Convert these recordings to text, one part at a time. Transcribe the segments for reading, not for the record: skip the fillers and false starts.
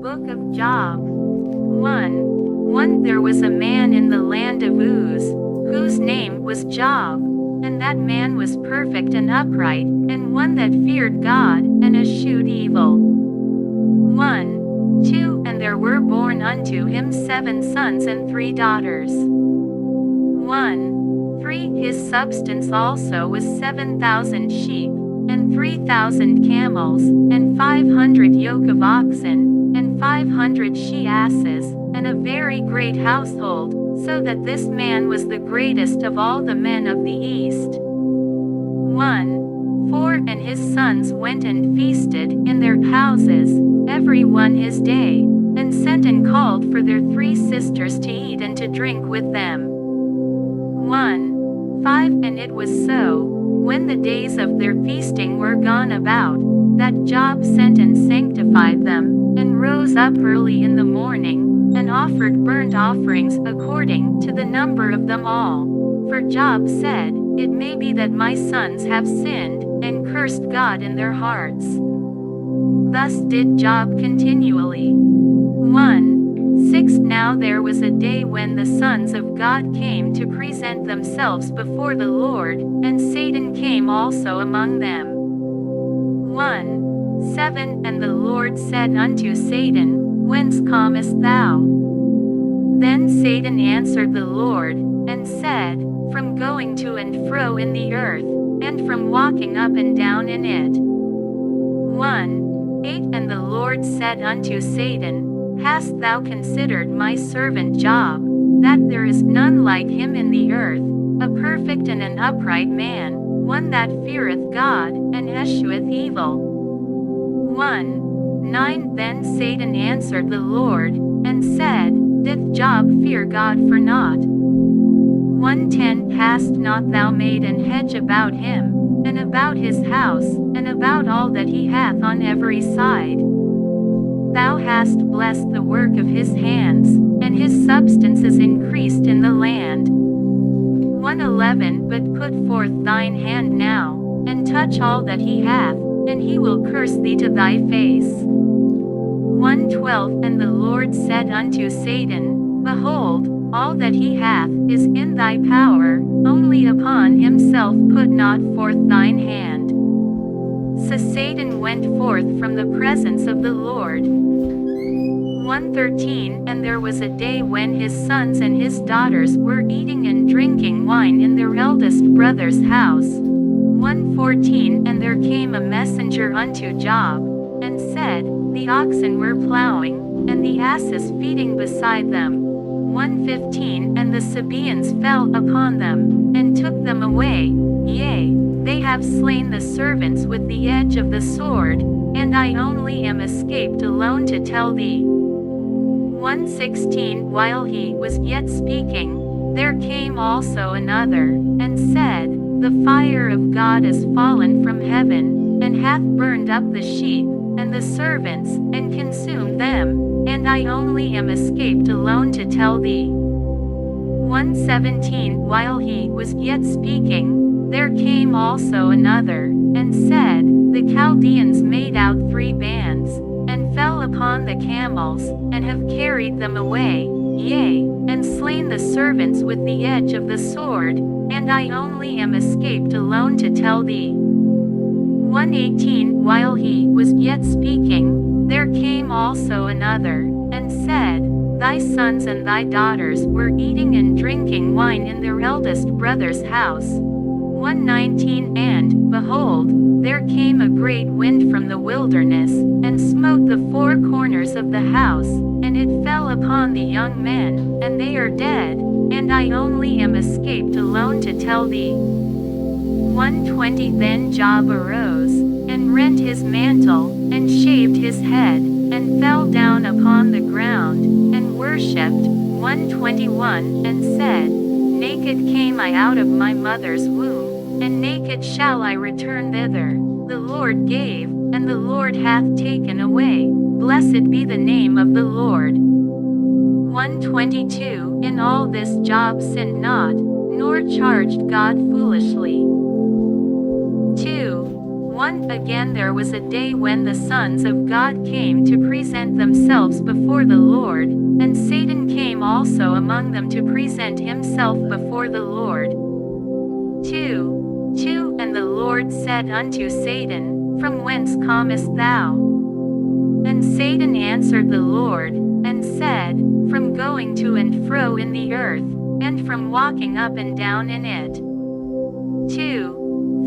Book of Job. 1. There was a man in the land of Uz, whose name was Job, and that man was perfect and upright, and one that feared God, and eschewed evil. 2. And there were born unto him 7 sons and 3 daughters. 3. His substance also was 7,000 sheep, and 3,000 camels, and 500 yoke of oxen, and 500 she-asses, and a very great household, so that this man was the greatest of all the men of the east. 4. And his sons went and feasted in their houses, every one his day, and sent and called for their 3 sisters to eat and to drink with them. 5. And it was so, when the days of their feasting were gone about, that Job sent and sanctified them, and rose up early in the morning, and offered burnt offerings according to the number of them all. For Job said, It may be that my sons have sinned, and cursed God in their hearts. Thus did Job continually. 6. Now there was a day when the sons of God came to present themselves before the Lord, and Satan came also among them. 7. And the Lord said unto Satan, Whence comest thou? Then Satan answered the Lord, and said, From going to and fro in the earth, and from walking up and down in it. 8. And the Lord said unto Satan, Hast thou considered my servant Job, that there is none like him in the earth, a perfect and an upright man, one that feareth God, and escheweth evil? 9. Then Satan answered the Lord, and said, Doth Job fear God for naught? 10. Hast not thou made an hedge about him, and about his house, and about all that he hath on every side? Thou hast blessed the work of his hands, and his substance is increased in the land. 11. But put forth thine hand now, and touch all that he hath, and he will curse thee to thy face. 12. And the Lord said unto Satan, Behold, all that he hath is in thy power, only upon himself put not forth thine hand. So Satan went forth from the presence of the Lord. 13. And there was a day when his sons and his daughters were eating and drinking wine in their eldest brother's house. 14. And there came a messenger unto Job, and said, The oxen were plowing, and the asses feeding beside them. 15. And the Sabaeans fell upon them, and took them away, yea, they have slain the servants with the edge of the sword, and I only am escaped alone to tell thee. 16. While he was yet speaking, there came also another, and said, The fire of God is fallen from heaven, and hath burned up the sheep, and the servants, and consumed them, and I only am escaped alone to tell thee. 17. While he was yet speaking, there came also another, and said, The Chaldeans made out 3 bands, and fell upon the camels, and have carried them away, yea, and slain the servants with the edge of the sword, and I only am escaped alone to tell thee. 18. While he was yet speaking, there came also another, and said, Thy sons and thy daughters were eating and drinking wine in their eldest brother's house. 19. And, behold, there came a great wind from the wilderness, and smote the 4 corners of the house, and it fell upon the young men, and they are dead, and I only am escaped alone to tell thee. 20. Then Job arose, and rent his mantle, and shaved his head, and fell down upon the ground, and worshipped. 21. And said, Naked came I out of my mother's womb, and naked shall I return thither. The Lord gave, and the Lord hath taken away. Blessed be the name of the Lord. 22. In all this Job sinned not, nor charged God foolishly. 2. 1 Again there was a day when the sons of God came to present themselves before the Lord, and Satan came also among them to present himself before the Lord. 2 And the Lord said unto Satan, From whence comest thou? And Satan answered the Lord, and said, From going to and fro in the earth, and from walking up and down in it.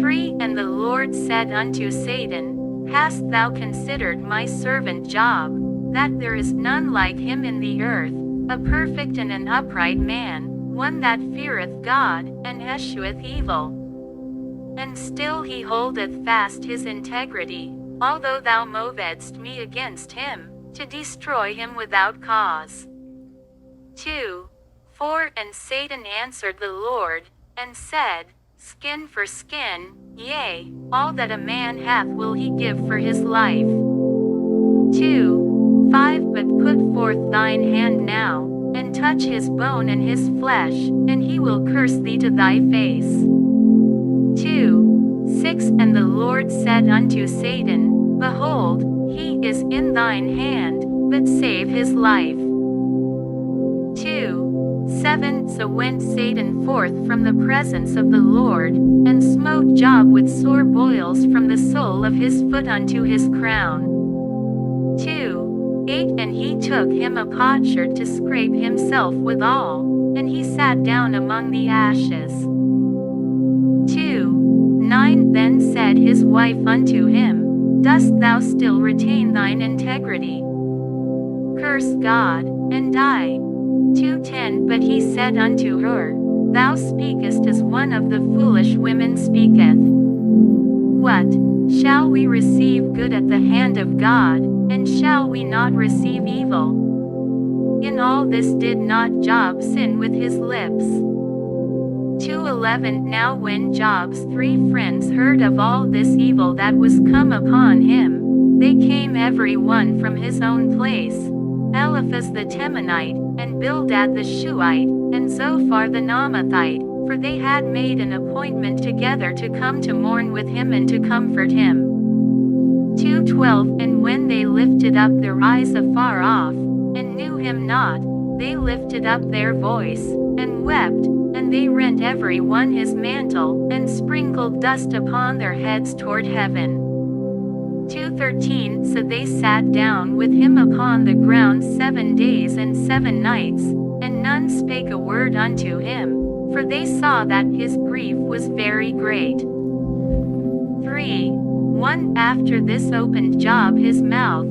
3 And the Lord said unto Satan, Hast thou considered my servant Job, that there is none like him in the earth, a perfect and an upright man, one that feareth God, and escheweth evil? And still he holdeth fast his integrity, although thou movedst me against him, to destroy him without cause. 4 And Satan answered the Lord, and said, Skin for skin, yea, all that a man hath will he give for his life. 5 But put forth thine hand now, and touch his bone and his flesh, and he will curse thee to thy face. 6 And the Lord said unto Satan, Behold, he is in thine hand, but save his life. 7 So went Satan forth from the presence of the Lord, and smote Job with sore boils from the sole of his foot unto his crown. 8 And he took him a potsherd to scrape himself withal, and he sat down among the ashes. 9 Then said his wife unto him, Dost thou still retain thine integrity? Curse God, and die. 10 But he said unto her, Thou speakest as one of the foolish women speaketh. What? Shall we receive good at the hand of God, and shall we not receive evil? In all this did not Job sin with his lips. 11 Now when Job's 3 friends heard of all this evil that was come upon him, they came every one from his own place, Eliphaz the Temanite, and Bildad the Shuhite, and Zophar the Naamathite, for they had made an appointment together to come to mourn with him and to comfort him. 12 And when they lifted up their eyes afar off, and knew him not, they lifted up their voice, and wept, and they rent every one his mantle, and sprinkled dust upon their heads toward heaven. 13 So they sat down with him upon the ground 7 days and 7 nights, and none spake a word unto him, for they saw that his grief was very great. 1 After this opened Job his mouth,